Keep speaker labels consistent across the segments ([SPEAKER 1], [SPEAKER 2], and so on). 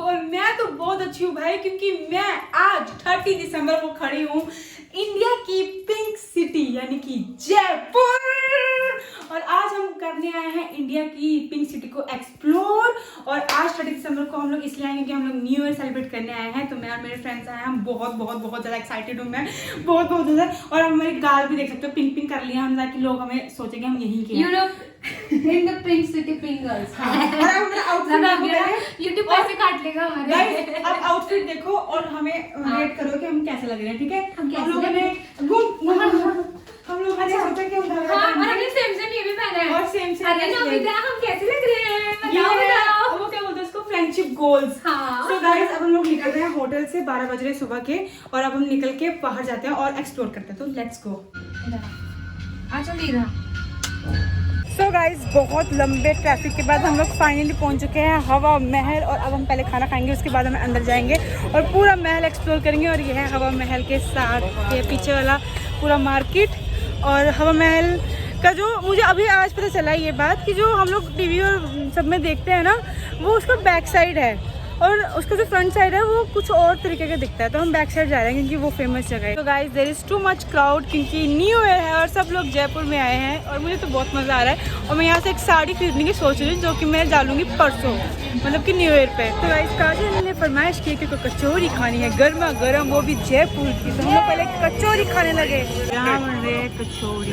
[SPEAKER 1] को। और मैं तो बहुत अच्छी हूँ भाई, क्योंकि मैं आज 30 दिसंबर को खड़ी हूँ इंडिया की पिंक सिटी यानी कि जयपुर। और आज हम करने आए हैं इंडिया की पिंक सिटी को एक्सप्लोर। और आज 30 दिसंबर को हम लोग इसलिए आए क्योंकि हम लोग न्यू ईयर सेलिब्रेट करने आए हैं। तो मैं और मेरे फ्रेंड्स आए हैं, हम बहुत बहुत बहुत ज़्यादा एक्साइटेड हूँ मैं, बहुत बहुत ज़्यादा। और हम हमारे गाल भी देख सकते हो, पिंक पिंक कर लिया हम, ताकि लोग हमें सोचेंगे हम यहीं के
[SPEAKER 2] in the pink city pink girls।
[SPEAKER 1] YouTube
[SPEAKER 2] पैसे काट लेगा हमारे।
[SPEAKER 1] अब आउटफिट देखो और हमें रेट करो कि हम कैसे लग रहे हैं, ठीक है?
[SPEAKER 2] हम
[SPEAKER 1] लोगों ने हम लोगों ने सोचा कि हम
[SPEAKER 2] हमने सेम सेम ये भी पहना है
[SPEAKER 1] और सेम सेम।
[SPEAKER 2] अरे नमिता हम कैसे लग रहे हैं
[SPEAKER 1] बताओ। वो क्या बोलते हैं उसको, फ्रेंडशिप गोल्स।
[SPEAKER 2] हाँ।
[SPEAKER 1] सो गाइस अब हम लोग निकल रहे हैं होटल से, 12 बज रहे सुबह के। और अब हम निकल के बाहर जाते हैं और एक्सप्लोर करते हैं। तो लेट्स गो। सो गाइस बहुत लंबे ट्रैफिक के बाद हम लोग फाइनली पहुंच चुके हैं हवा महल। और अब हम पहले खाना खाएंगे, उसके बाद हम अंदर जाएंगे और पूरा महल एक्सप्लोर करेंगे। और ये है हवा महल के साथ ये पीछे वाला पूरा मार्केट। और हवा महल का जो मुझे अभी आज पता चला ये बात कि जो हम लोग टीवी और सब में देखते हैं ना, वो उसका बैक साइड है और उसका जो फ्रंट साइड है वो कुछ और तरीके का दिखता है। तो हम बैक साइड जा रहे हैं क्योंकि वो फेमस जगह है। तो guys there is too much crowd क्योंकि न्यू ईयर है और सब लोग जयपुर में आए हैं। और मुझे तो बहुत मज़ा आ रहा है। और मैं यहाँ से एक साड़ी खरीदने की सोच रही हूँ जो कि मैं डालूंगी परसों, मतलब कि न्यू ईयर पे। तो गाइस काजल ने फरमाइश की कि कचौरी खानी है गर्मा गर्म, वो भी जयपुर की। तो हम लोग पहले कचौरी खाने लगे। यहाँ बन रहे हैं कचौरी।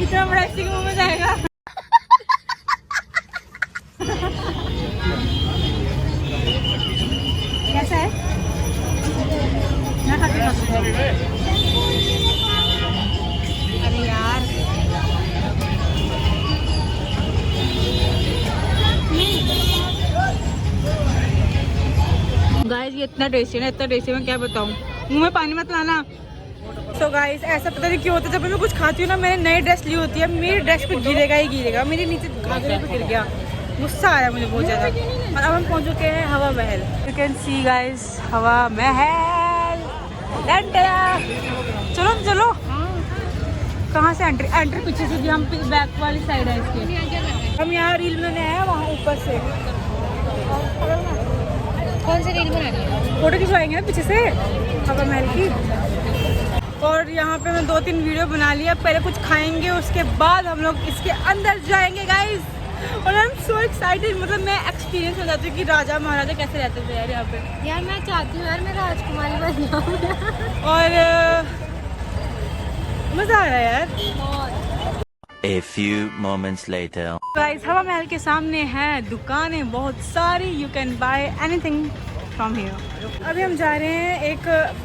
[SPEAKER 1] इतना बड़ा इसी के मुँह में जाएगा। कैसा है? मैं खाती हूँ। अरे यार गाइस ये इतना टेस्टी है, इतना टेस्टी, मैं क्या बताऊँ, मुँह में पानी मत लाना। तो गाइस ऐसा पता नहीं क्यों होता है, जब मैं कुछ खाती हूँ ना, मैंने नई ड्रेस ली होती है, मेरी ड्रेस पे गिरेगा ही गिरेगा। मेरे नीचे घाघरे पे गिर गया, गुस्सा आ रहा है मुझे बहुत ज़्यादा। और अब हम पहुँच चुके हैं हवा महल। यू कैन सी गाइस हवा महल। चलो चलो, कहाँ से एंट्री? एंट्री पीछे से भी, हम बैक वाली साइड है इसके। हम यहाँ रील बनाने आए हैं, वहाँ ऊपर से।
[SPEAKER 2] कौन सी रील बनानी है?
[SPEAKER 1] फोटो खिंचवाएंगे ना पीछे से हवा महल की। और यहाँ पे मैं 2-3 वीडियो बना लिया। पहले कुछ खाएंगे, उसके बाद हम लोग इसके अंदर जाएंगे गाइस। और आई एम सो एक्साइटेड, मतलब मैं एक्सपीरियंस हो जाती हूँ कि राजा महाराजा कैसे रहते थे यार यहाँ पे।
[SPEAKER 2] यार मैं चाहती हूँ यार मैं राजकुमारी बन जाऊँ।
[SPEAKER 1] और मज़ा आ रहा है यार।
[SPEAKER 3] A few moments later.
[SPEAKER 1] Guys हवा महल के सामने है दुकानें बहुत सारी, you can buy anything from here. अभी हम जा रहे हैं, एक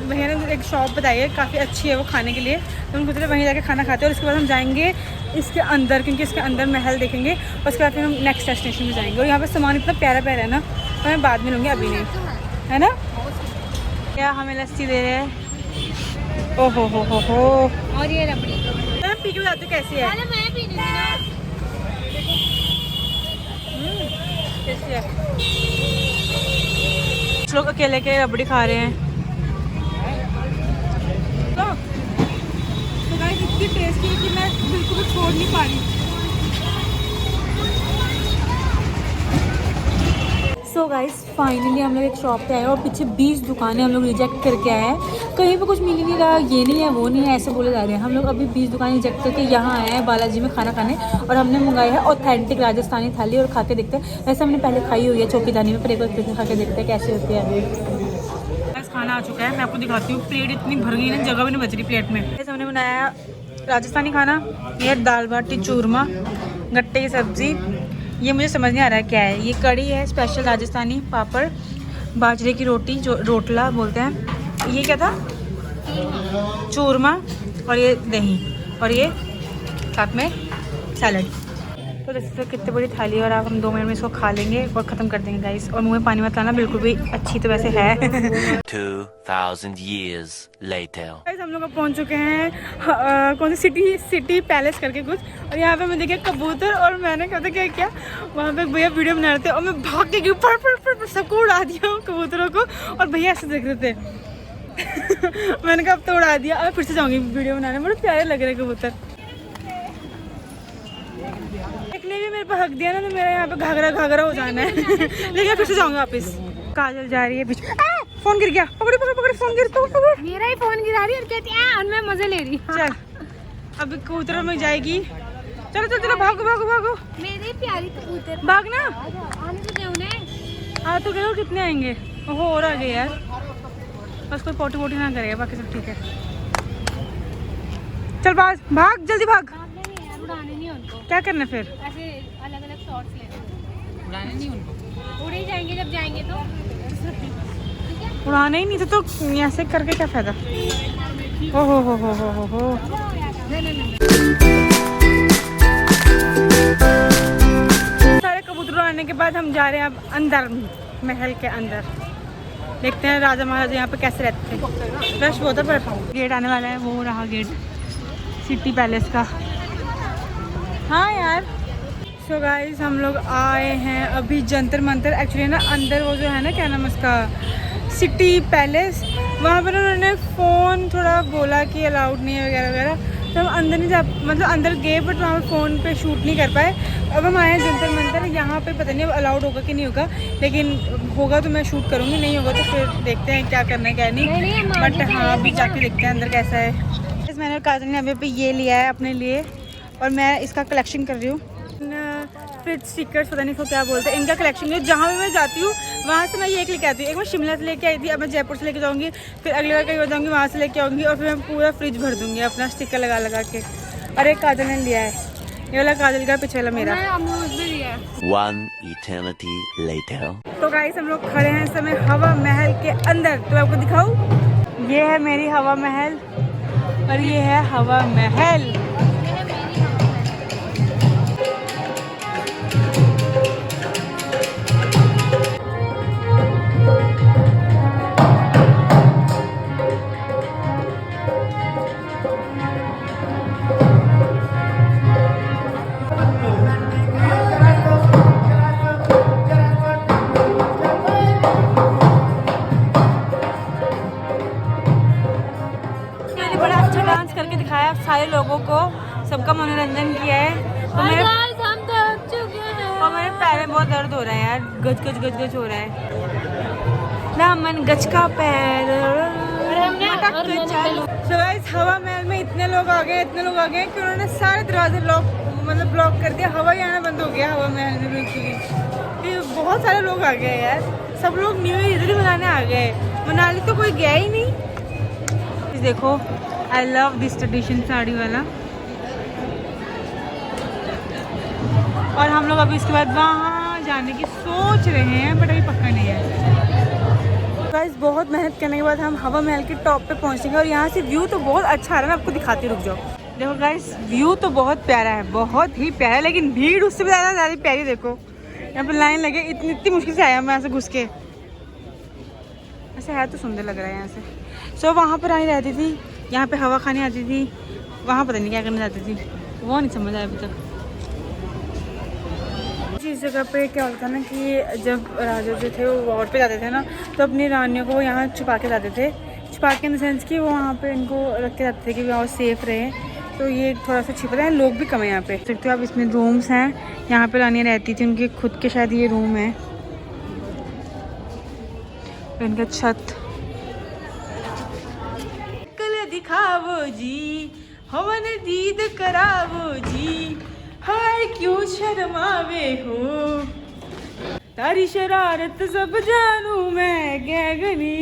[SPEAKER 1] भैया ने एक शॉप बताई है, काफ़ी अच्छी है वो खाने के लिए। तो हम सोच वहीं जाके खाना खाते हैं और उसके बाद हम जाएंगे इसके अंदर, क्योंकि इसके अंदर महल देखेंगे। और उसके बाद फिर हम नेक्स्ट डेस्टिनेशन में जाएंगे। और यहाँ पे सामान इतना प्यारा प्यारा है ना, तो मैं बाद में लूँगी, अभी नहीं, है ना? क्या हमें लस्सी दे रहे हैं? ओहो हो।
[SPEAKER 2] और ये रबड़ी
[SPEAKER 1] मैं पी के बताती हूँ कैसी है।
[SPEAKER 2] मैं भी नहीं ना।
[SPEAKER 1] कैसी है? कुछ लोग अकेले के रबड़ी खा रहे हैं। तो गाइस इतनी टेस्टी है कि मैं बिल्कुल भी छोड़ नहीं पा रही। सो गाइस फाइनली हम लोग एक शॉप पे आए और पीछे 20 दुकानें हम लोग रिजेक्ट करके आए हैं। कहीं पे कुछ मिल ही नहीं रहा, ये नहीं है वो नहीं है ऐसे बोले जा रहे हैं। हम लोग अभी 20 दुकानें रिजेक्ट करके यहाँ आए हैं बालाजी में खाना खाने। और हमने मंगाई है ऑथेंटिक राजस्थानी थाली और खा के देखते हैं। वैसे हमने पहले खाई हुई है चौकीदानी में, पर एक बार खा के देखते हैं कैसे होती है। अभी खाना आ चुका है, मैं आपको दिखाती हूँ। प्लेट इतनी भर गई ना, जगह भी नहीं बच रही प्लेट में। जैसे हमने बनाया राजस्थानी खाना, ये दाल बाटी चूरमा, गट्टे की सब्ज़ी, ये मुझे समझ नहीं आ रहा है क्या है। ये कड़ी है स्पेशल राजस्थानी, पापड़, बाजरे की रोटी जो रोटला बोलते हैं, ये क्या था, चूरमा, और ये दही, और ये साथ में सैलड। तो जैसे कितनी बड़ी थाली है और आप हम 2 मिनट में इसको खा लेंगे और ख़त्म कर देंगे गाइस। और मुँह में पानी मत लाना, बिल्कुल भी अच्छी तो वैसे है।
[SPEAKER 3] 2000 years later.
[SPEAKER 1] गाइस हम लोग अब पहुँच चुके हैं कौन सी सिटी पैलेस करके कुछ। और यहाँ पे मैं देखे कबूतर, और मैंने कहता क्या वहाँ पे भैया वीडियो बना रहे थे और मैं भाग के गई, पर सबको उड़ा दिया कबूतरों को। और भैया ऐसे देख रहे थे। मैंने कहा अब तो उड़ा दिया, अब फिर से जाऊँगी वीडियो बनाने, बड़े प्यारे लग रहे कबूतर। एक ने भी मेरे पे हक दिया ना तो मेरा यहाँ पे घाघरा घाघरा हो जाना है। लेकिन फिर से जाऊंगा वापस। काजल जा रही है बीच। फोन गिर गया, पकड़ पकड़ पकड़, फोन गिर तो पकड़।
[SPEAKER 2] मेरा ही फोन गिरा रही है और कहती है और मैं मजे ले रही हूँ।
[SPEAKER 1] चल अब कबूतरों में जाएगी। चलो चलो चलो, भागो भागो भागो,
[SPEAKER 2] मेरी प्यारी कबूतर
[SPEAKER 1] भागना।
[SPEAKER 2] आने तो दे उन्हें।
[SPEAKER 1] हाँ तो करो, कितने आएंगे? ओहो और आ गए यार। बस कोई पोटी वोटी ना करेगा, बाकी सब ठीक है। चल भाग भाग, जल्दी भाग।
[SPEAKER 2] भागने नहीं यार, उड़ाने नहीं उनको।
[SPEAKER 1] क्या करना फिर?
[SPEAKER 2] ऐसे अलग अलग शॉट्स लेने। उड़ाने नहीं उनको, उड़े जाएंगे जब जाएंगे तो।
[SPEAKER 1] उड़ाना ही नहीं तो ऐसे करके क्या फायदा? ओहो हो। सारे कबूतर आने के बाद हम जा रहे हैं अब अंदर, महल के अंदर। देखते हैं राजा महाराजा यहाँ पे कैसे रहते थे। रश बहुत है, पर गेट आने वाला है, वो रहा गेट सिटी पैलेस का। हाँ यार। सो गाइस हम लोग आए हैं अभी जंतर मंतर। एक्चुअली ना अंदर वो जो है ना, क्या नाम उसका, सिटी पैलेस, वहाँ पर उन्होंने फ़ोन थोड़ा बोला कि अलाउड नहीं है वगैरह वगैरह, तो हम अंदर नहीं जा, मतलब अंदर गए बट वहाँ पर फ़ोन पे शूट नहीं कर पाए। अब हम आए हैं जंतर मंतर। यहाँ पे पता नहीं अब अलाउड होगा कि नहीं होगा, लेकिन होगा तो मैं शूट करूँगी, नहीं होगा तो फिर देखते हैं क्या करना है क्या नहीं। बट हाँ अभी जाके देखते हैं अंदर कैसा है। इस मैंने काजल ने अभी पे ये लिया है अपने लिए और मैं इसका कलेक्शन कर रही हूँ। फ्रिज स्टिकर्स पता नहीं इसको क्या बोलते हैं, इनका कलेक्शन है। जहाँ भी मैं जाती हूँ वहाँ से मैं ये एक लेके आती हूँ। एक मैं शिमला से लेके आई थी, अब मैं जयपुर से लेके जाऊँगी, फिर अगली बार कहीं हो जाऊँगी वहाँ से लेके आऊँगी और फिर मैं पूरा फ्रिज भर दूँगी अपना स्टिकर लगा लगा के। और एक काजल ने लिया है, ये वाला काजल का, पीछे वाला मेरा।
[SPEAKER 3] One eternity later.
[SPEAKER 1] तो गाइस हम लोग खड़े हैं इस समय हवा महल के अंदर। तो आपको दिखाऊँ, ये है मेरी हवा महल और ये है हवा महल। करके दिखाया सारे लोगों को, सबका मनोरंजन किया है। तो मेरे
[SPEAKER 2] हम थक चुके हैं
[SPEAKER 1] और मेरे पैर में बहुत दर्द हो रहा है यार, गज गज गज गज हो रहा है ना, मन गज का पैर। So guys, हवा महल में इतने लोग आ गए कि उन्होंने सारे दरवाजे ब्लॉक कर दिया। हवा ही आना बंद हो गया हवा महल में बिल्कुल। बहुत सारे लोग आ गए यार, सब लोग न्यू ईयर इधर ही मनाने आ गए। मनाली तो कोई गया ही नहीं। देखो I love this tradition sari वाला। और हम लोग अभी इसके बाद वहाँ जाने की सोच रहे हैं बट अभी पक्का नहीं है। गाइस बहुत मेहनत करने के बाद हम हवा महल के टॉप पे पहुँचेंगे और यहाँ से व्यू तो बहुत अच्छा आ रहा है। मैं आपको दिखाती, रुक जाओ। देखो गाइस व्यू तो बहुत प्यारा है, बहुत ही प्यारा है, लेकिन भीड़ उससे भी ज़्यादा प्यारी। देखो यहाँ पे लाइन लगे, इतनी मुश्किल से आया मैं यहाँ से घुस के। ऐसे है तो सुंदर लग रहा है यहाँ से। सो वहाँ पर आई रहती थी, यहाँ पे हवा खाने आती थी, वहाँ पता नहीं क्या करने जाती थी, वो नहीं समझ आया अभी तक। इस जगह पे क्या होता है ना कि जब राजा जो थे वो वॉर पे जाते थे ना, तो अपनी रानियों को यहाँ छुपा के जाते थे। छुपा के इन द सेंस कि वो वहाँ पे इनको रख के जाते थे कि वो सेफ रहे। तो ये थोड़ा सा छिप रहे हैं, लोग भी कम है यहाँ पे। देखते हो आप, इसमें रूम्स हैं, यहाँ पे रानियाँ रहती थी, उनके खुद के शायद ये रूम है। इनका छत दिखावो जी, हवन दीद करावो जी, हाय क्यों शर्मावे हो, तारी शरारत सब जानू मैं गैगनी,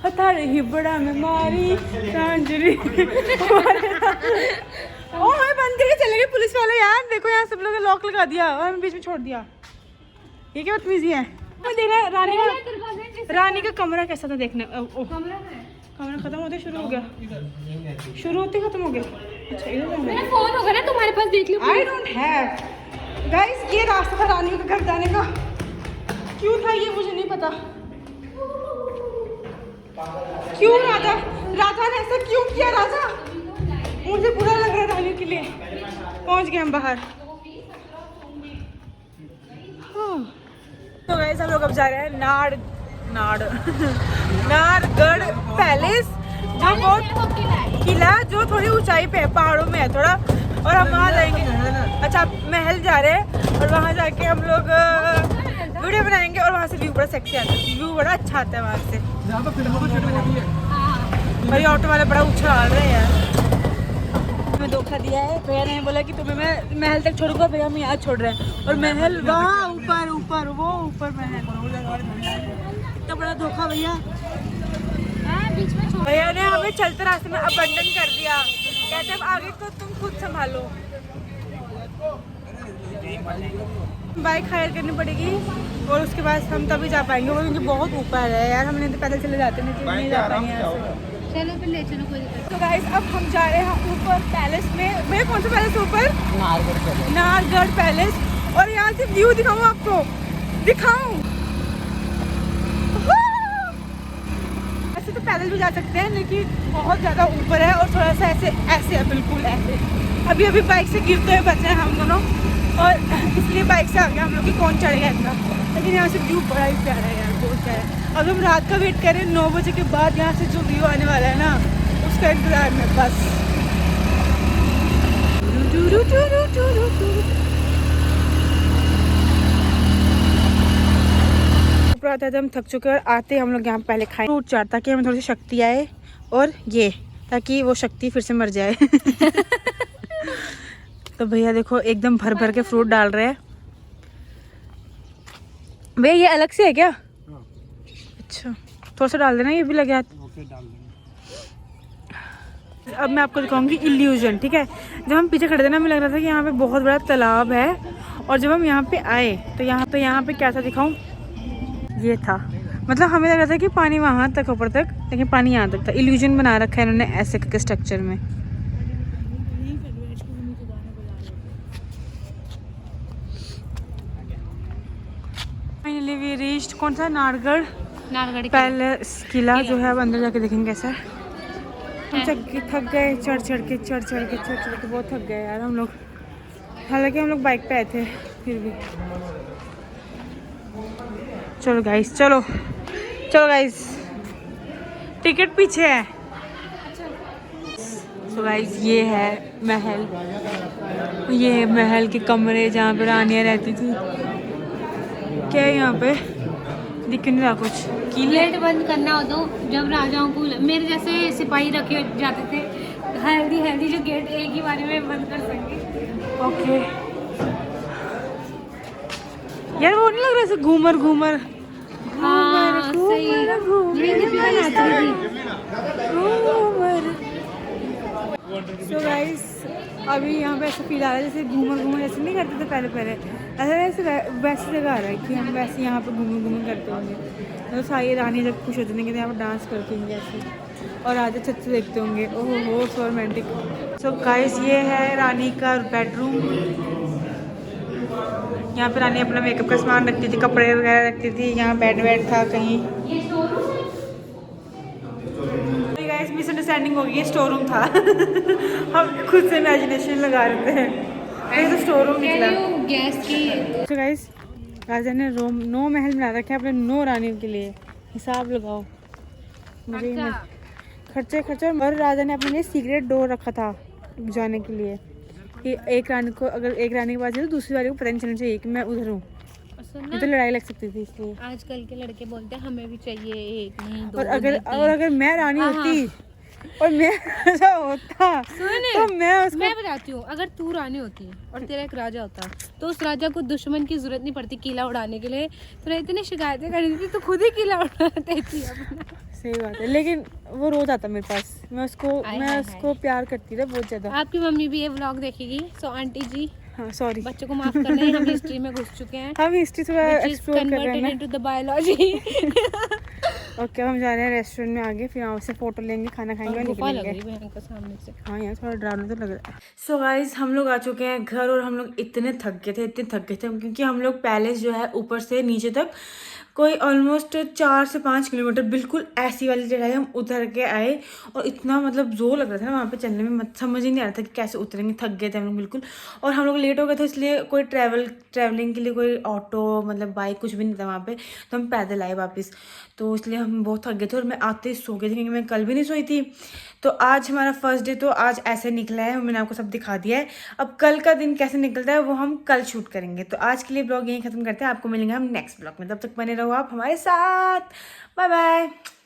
[SPEAKER 1] हथारे ही बड़ा में मारी सांजरी। ओ हमें बंद करके चले गए पुलिस वाले यार। देखो यहाँ सब लोग लॉक लगा दिया और हमें बीच में छोड़ दिया। ये क्या बदतमीजी है। देखना रानी का कमरा कैसा था देखने। कमरा खत्म होते शुरू हो गया, शुरू होते खत्म हो गया। अच्छा
[SPEAKER 2] मेरा फोन होगा ना तुम्हारे पास, देख लो।
[SPEAKER 1] I don't have. गाइस ये रास्ता था रानी के घर जाने का, क्यों था ये मुझे नहीं पता। क्यों राजा ने ऐसा क्यों किया? राजा मुझे बुरा लग रहा है रानी के लिए। पहुंच गए हम बाहर। तो गाइस हम लोग अब जा रहे हैं नारगढ़ पैलेस, जो बहुत किला जो थोड़ी ऊंचाई पे है, पहाड़ों में है थोड़ा। और हम वहाँ जाएंगे। अच्छा महल जा रहे हैं और वहाँ जाके हम लोग वीडियो बनाएंगे और वहाँ से व्यू बड़ा सेक्सी आता है, व्यू बड़ा अच्छा आता है वहाँ से। भाई ऑटो वाले बड़ा उछाल रहे हैं यार। हमें धोखा दिया है, भैया ने बोला कि तुम्हें मैं महल तक छोड़ूंगा, भैया हम यहाँ छोड़ रहे हैं और महल वहाँ ऊपर ऊपर वो ऊपर महल। इतना बड़ा धोखा भैया। भैया ने हमें चलते रास्ते में अबंडन कर दिया, कहते अब आगे तो तुम खुद संभालो। बाइक हायर करनी पड़ेगी और उसके बाद हम तभी जा पाएंगे, वो क्योंकि बहुत ऊपर है यार, हमने तो पैदल चले जाते नहीं जा पाएंगे यहाँ से।
[SPEAKER 2] चलो फिर ले चलो, कोई दिक्कत।
[SPEAKER 1] तो गाइस अब हम जा रहे हैं ऊपर पैलेस में। भैया कौन सा पैलेस ऊपर? नाहरगढ़ पैलेस। और यहाँ से व्यू दिखाऊं आपको, दिखाऊं? ऐसे तो पैदल भी जा सकते हैं लेकिन बहुत ज़्यादा ऊपर है और थोड़ा सा ऐसे ऐसे है, बिल्कुल ऐसे। अभी अभी बाइक से गिरते हुए बचे हैं हम दोनों और इसलिए बाइक से आ गया हम लोग कि कौन चढ़ेगा इतना। लेकिन यहाँ से व्यू बड़ा ही प्यारा है यार, बहुत प्यारा है। अब हम रात का वेट करें, 9 बजे के बाद यहाँ से जो व्यू आने वाला है ना, उसका इंतजार में बस। आता है, हम थक चुके हैं और आते हम लोग यहाँ पहले खाए फ्रूट चाट ताकि हमें थोड़ी सी शक्ति आए, और ये ताकि वो शक्ति फिर से मर जाए। तो भैया देखो एकदम भर भर के फ्रूट डाल रहे हैं। भैया ये अलग से है क्या? अच्छा थोड़ा सा डाल देना, ये भी लगे हाथ। अब मैं आपको दिखाऊंगी इल्यूजन, ठीक है। जब हम पीछे खड़े थे ना, हमें लग रहा था कि यहाँ पे बहुत बड़ा तालाब है, और जब हम यहाँ पे आए तो यहाँ पे क्या था दिखाऊं, ये था। मतलब हमें लग रहा था कि पानी वहाँ तक ऊपर तक, लेकिन पानी यहाँ तक था। इल्यूजन बना रखा है इन्होंने ऐसे के स्ट्रक्चर में। फाइनली वी रीच्ड, कौन सा, नाहरगढ़ पैलेस किला जो है। अब अंदर जाके देखेंगे कैसा है। हम थक गए चढ़ चढ़ के बहुत थक गए यार हम लोग। हालांकि हम लोग बाइक पे आए थे फिर भी। चलो गाइस टिकट पीछे है। तो गाइस ये है महल, ये महल के कमरे जहाँ पे रानियाँ रहती थी। क्या है यहाँ पे, दिख नहीं रहा कुछ।
[SPEAKER 2] गेट बंद करना हो तो जब राजाओं को, मेरे जैसे सिपाही रखे जाते थे, हेल्दी जो गेट एक ही बारी में बंद कर सके।
[SPEAKER 1] ओके यार वो नहीं लग रहा ऐसे घूमर सो गाइस अभी यहाँ पे ऐसा फील आ रहा है जैसे घूमर ऐसे नहीं करते थे पहले ऐसे वैसी जगह आ रहा है कि हम वैसे यहाँ पे घूमर करते होंगे। तो सारी रानी जब खुश होते हैं यहाँ पर डांस करते होंगे ऐसे, और आधे छत से देखते होंगे। ओह हो सो रोमांटिक। सो गाइस ये है रानी का बेडरूम। यहाँ पे रानी अपना मेकअप का सामान रखती थी, कपड़े वगैरह रखती थी। यहाँ बेड था कहीं। गाइस मिसअंडरस्टैंडिंग हो गई, ये स्टोर रूम था। हम खुद से इमेजिनेशन लगा रहे थे, ये तो स्टोर रूम निकला।
[SPEAKER 2] गैस की।
[SPEAKER 1] तो गाइस राजा ने 9 महल बना रखे अपने 9 रानियों के लिए। हिसाब लगाओ मुझे खर्चे। और राजा ने अपने लिए सीक्रेट डोर रखा था जाने के लिए, कि एक रानी को, अगर एक रानी के पास जाए तो दूसरी वाली को पता नहीं चलना चाहिए कि मैं उधर हूँ, तो लड़ाई लग सकती थी इसलिए।
[SPEAKER 2] आजकल के लड़के बोलते हैं हमें भी चाहिए एक नहीं दो।
[SPEAKER 1] और अगर मैं रानी होती और मैं ऐसा होता तो मैं
[SPEAKER 2] बताती हूँ, अगर तू रानी होती और तेरा एक राजा होता तो उस राजा को दुश्मन की जरूरत नहीं पड़ती किला उड़ाने के लिए। तो इतनी शिकायतें करनी थी तो खुद ही किला उड़ाती थी अपना।
[SPEAKER 1] सही बात है, लेकिन वो रोज आता मेरे पास, मैं उसको प्यार करती थी बहुत ज्यादा।
[SPEAKER 2] आपकी मम्मी भी ये व्लॉग देखेगी, सो आंटी जी
[SPEAKER 1] हाँ सॉरी,
[SPEAKER 2] बच्चों को माफ करना है, हम हिस्ट्री में घुस चुके हैं।
[SPEAKER 1] हम हिस्ट्री थोड़ा एक्सप्लोर कर रहे हैं
[SPEAKER 2] इनटू द बायोलॉजी।
[SPEAKER 1] ओके हम जा रहे हैं रेस्टोरेंट में आगे, फिर वहाँ से फोटो लेंगे, खाना खाएंगे और
[SPEAKER 2] निकलेंगे। सामने से
[SPEAKER 1] हाँ यार थोड़ा डरावना तो लग रहा है। सो गाइस हम लोग आ चुके हैं घर, और हम लोग इतने थक गए थे क्योंकि हम लोग पैलेस जो है ऊपर से नीचे तक कोई ऑलमोस्ट 4 से 5 किलोमीटर बिल्कुल ऐसी वाली चढ़ाई हम उतर के आए, और इतना मतलब जोर लग रहा था ना वहाँ पे चलने में, समझ ही नहीं आ रहा था कि कैसे उतरेंगे। थक गए थे हम लोग बिल्कुल, और हम लोग लेट हो गए थे, इसलिए कोई ट्रैवलिंग के लिए कोई ऑटो मतलब बाइक कुछ भी नहीं था वहाँ पे, तो हम पैदल आए वापस। तो इसलिए हम बहुत थक गए थे और मैं आते ही सो गई थी क्योंकि मैं कल भी नहीं सोई थी। तो आज हमारा फर्स्ट डे तो आज ऐसे निकला है, मैंने आपको सब दिखा दिया है। अब कल का दिन कैसे निकलता है वो हम कल शूट करेंगे। तो आज के लिए ब्लॉग यहीं ख़त्म करते हैं, आपको मिलेंगे हम नेक्स्ट ब्लॉग में, तब तक बने रहो आप हमारे साथ। Bye bye.